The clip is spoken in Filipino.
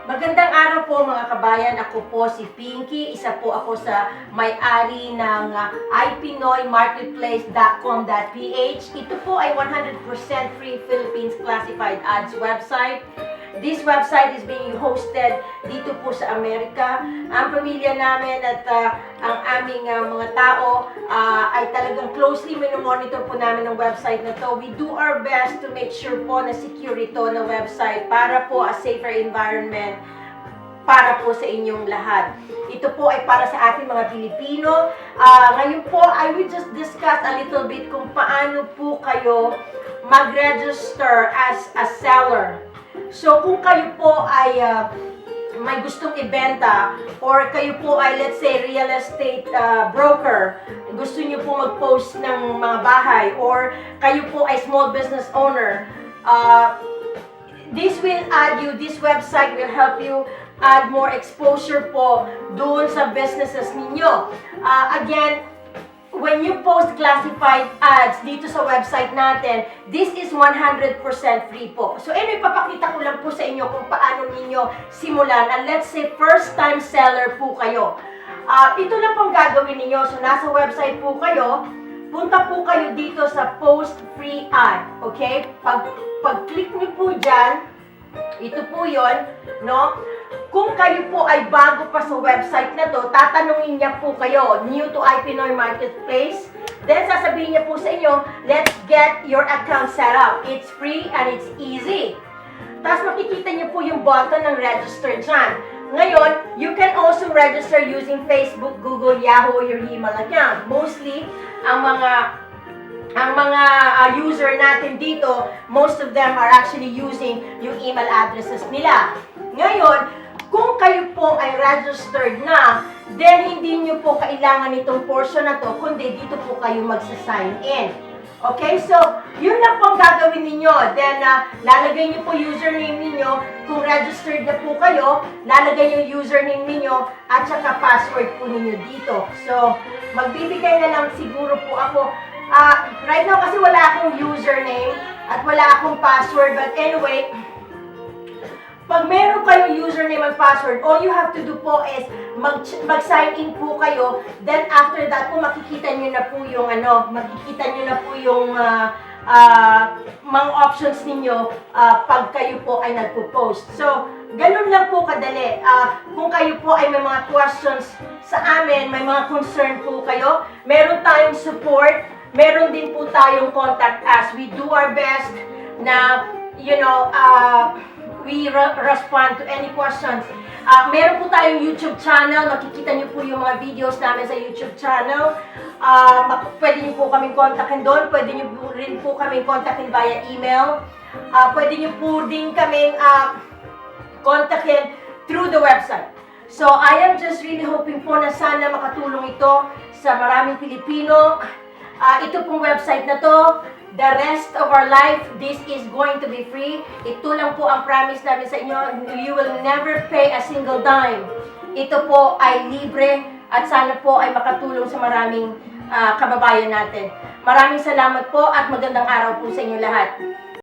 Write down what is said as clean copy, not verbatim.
Magandang araw po mga kabayan. Ako po si Pinky. Isa po ako sa may-ari ng ipinoymarketplace.com.ph. Ito po ay 100% free Philippines classified ads website. This website is being hosted dito po sa Amerika. Ang pamilya namin at ang aming mga tao ay talagang closely minomonitor po namin ang website na to. We do our best to make sure po na secure ito na website para po a safer environment para po sa inyong lahat. Ito po ay para sa ating mga Pilipino. Ngayon po, I will just discuss a little bit kung paano po kayo mag-register as a seller. So, kung kayo po ay may gustong ibenta or kayo po ay, let's say, real estate broker, gusto niyo po mag-post ng mga bahay or kayo po ay small business owner, this website will help you add more exposure po doon sa businesses ninyo. Again, when you post classified ads dito sa website natin, this is 100% free po. So, ipapakita ko lang po sa inyo kung paano ninyo simulan. And let's say, first-time seller po kayo. Ito lang pong gagawin ninyo. So, nasa website po kayo, punta po kayo dito sa post free ad. Okay? Pag-click niyo po dyan, ito po yon, no? Kung kayo po ay bago pa sa website na to, tatanungin niya po kayo, new to iPinoy Marketplace. Then, sasabihin niya po sa inyo, let's get your account set up. It's free and it's easy. Tapos makikita niyo po yung button ng register dyan. Ngayon, you can also register using Facebook, Google, Yahoo, or your email account. Mostly, ang mga user natin dito, most of them are actually using yung email addresses nila. Ngayon, kung kayo po ay registered na, then hindi nyo po kailangan itong portion na to, kundi dito po kayo magsa-sign in. Okay? So, yun lang po ang gagawin ninyo. Then, lalagay nyo po username ninyo. Kung registered na po kayo, lalagay yung username ninyo at saka password po ninyo dito. So, magbibigay na lang siguro po ako. Right now kasi wala akong username at wala akong password. But anyway, pag meron kayong username and password, all you have to do po is mag-sign in po kayo. Then after that po, makikita nyo na po yung mga options ninyo pag kayo po ay nagpo-post. So, ganun lang po kadali. Kung kayo po ay may mga questions sa amin, may mga concern po kayo, meron tayong support, meron din po tayong contact us. We do our best na, we respond to any questions. Meron po tayong YouTube channel. Makikita niyo po yung mga videos namin sa YouTube channel. Pwede niyo po kaming kontakin doon. Pwede niyo rin po kaming kontakin via email. Pwede niyo po din kaming kontakin through the website. So, I am just really hoping po na sana makatulong ito sa maraming Pilipino. Ito pong website na to, the rest of our life, this is going to be free. Ito lang po ang promise namin sa inyo. You will never pay a single dime. Ito po ay libre at sana po ay makatulong sa maraming kababayan natin. Maraming salamat po at magandang araw po sa inyo lahat.